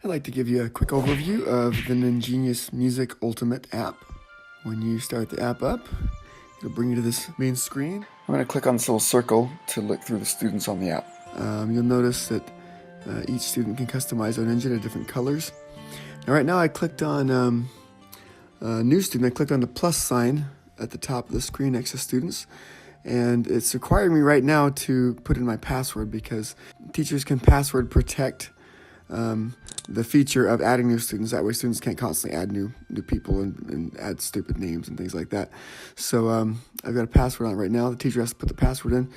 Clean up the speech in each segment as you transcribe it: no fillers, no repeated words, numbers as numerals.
I'd like to give you a quick overview of the NinGenius Music Ultimate App. When you start the app up, it'll bring you to this main screen. I'm going to click on this little circle to look through the students on the app. You'll notice that each student can customize their ninja to different colors. Now, right now I clicked on new student. I clicked on the plus sign at the top of the screen next to students. And it's requiring me right now to put in my password because teachers can password protect the feature of adding new students. That way students can't constantly add new people and add stupid names and things like that. So I've got a password on it right now. The teacher has to put the password in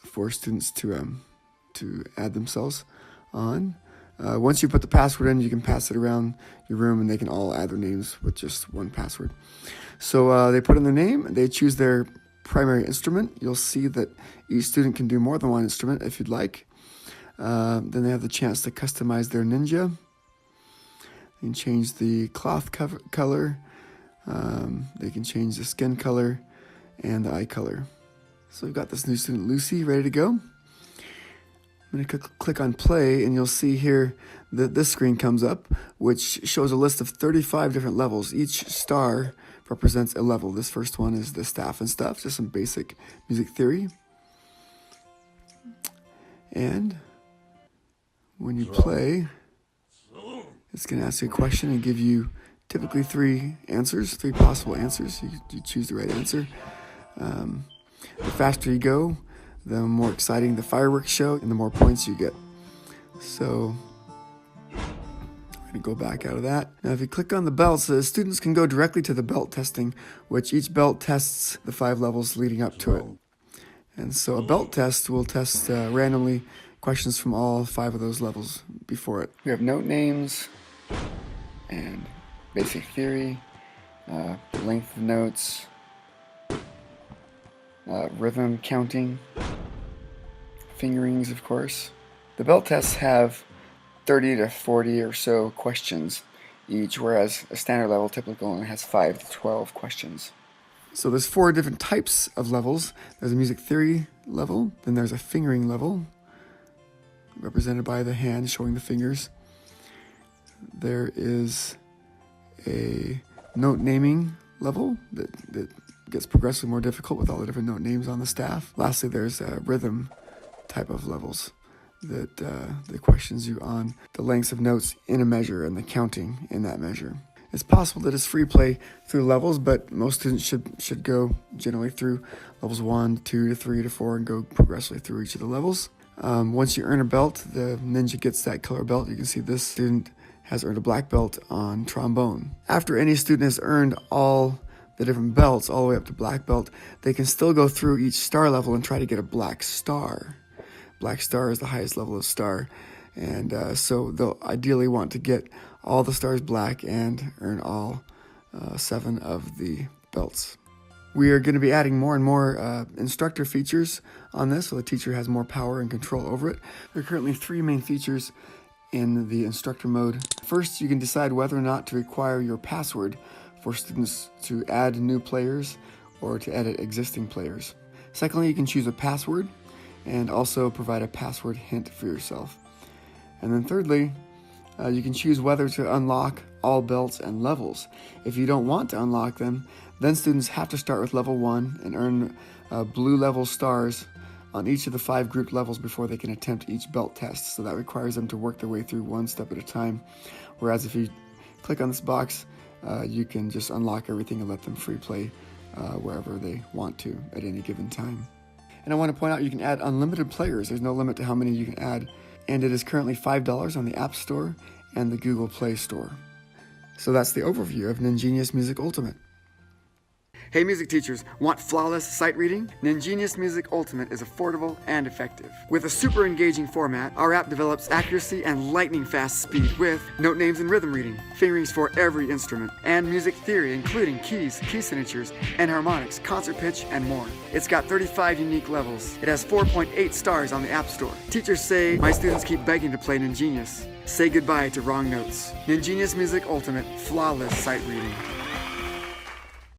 for students to add themselves on. Once you put the password in, you can pass it around your room and they can all add their names with just one password. So they put in their name, they choose their primary instrument. You'll see that each student can do more than one instrument if you'd like. Then they have the chance to customize their ninja. They can change the cloth color. They can change the skin color and the eye color. So we've got this new student, Lucy, ready to go. I'm going to click on play, and you'll see here that this screen comes up, which shows a list of 35 different levels. Each star represents a level. This first one is the staff and stuff, just some basic music theory. And when you play, it's going to ask you a question and give you typically three possible answers. You choose the right answer. The faster you go, the more exciting the fireworks show and the more points you get. So we're going to go back out of that. Now if you click on the belts, the students can go directly to the belt testing, which each belt tests the 5 levels leading up to it. And so a belt test will test randomly questions from all 5 of those levels before it. We have note names and basic theory, length of notes, rhythm counting, fingerings, of course. The belt tests have 30 to 40 or so questions each, whereas a standard level typically only has 5 to 12 questions. So there's 4 different types of levels. There's a music theory level, then there's a fingering level, represented by the hand showing the fingers. There is a note naming level that gets progressively more difficult with all the different note names on the staff. Lastly, there's a rhythm type of levels that questions you on the lengths of notes in a measure and the counting in that measure. It's possible that it's free play through levels, but most students should go generally through levels 1, 2 to 3 to 4 and go progressively through each of the levels. Once you earn a belt, the ninja gets that color belt. You can see this student has earned a black belt on trombone. After any student has earned all the different belts, all the way up to black belt, they can still go through each star level and try to get a black star. Black star is the highest level of star, and so they'll ideally want to get all the stars black and earn all 7 of the belts. We are going to be adding more and more instructor features on this, so the teacher has more power and control over it. There are currently 3 main features in the instructor mode. First, you can decide whether or not to require your password for students to add new players or to edit existing players. Secondly, you can choose a password and also provide a password hint for yourself. And then thirdly, you can choose whether to unlock all belts and levels. If you don't want to unlock them, then students have to start with level 1 and earn blue level stars on each of the 5 grouped levels before they can attempt each belt test. So that requires them to work their way through one step at a time. Whereas if you click on this box, you can just unlock everything and let them free play wherever they want to at any given time. And I want to point out you can add unlimited players. There's no limit to how many you can add. And it is currently $5 on the App Store and the Google Play Store. So that's the overview of NinGenius Music Ultimate. Hey music teachers, want flawless sight reading? NinGenius Music Ultimate is affordable and effective. With a super engaging format, our app develops accuracy and lightning fast speed with note names and rhythm reading, fingerings for every instrument, and music theory including keys, key signatures, and harmonics, concert pitch, and more. It's got 35 unique levels. It has 4.8 stars on the App Store. Teachers say, my students keep begging to play NinGenius. Say goodbye to wrong notes. NinGenius Music Ultimate, flawless sight reading.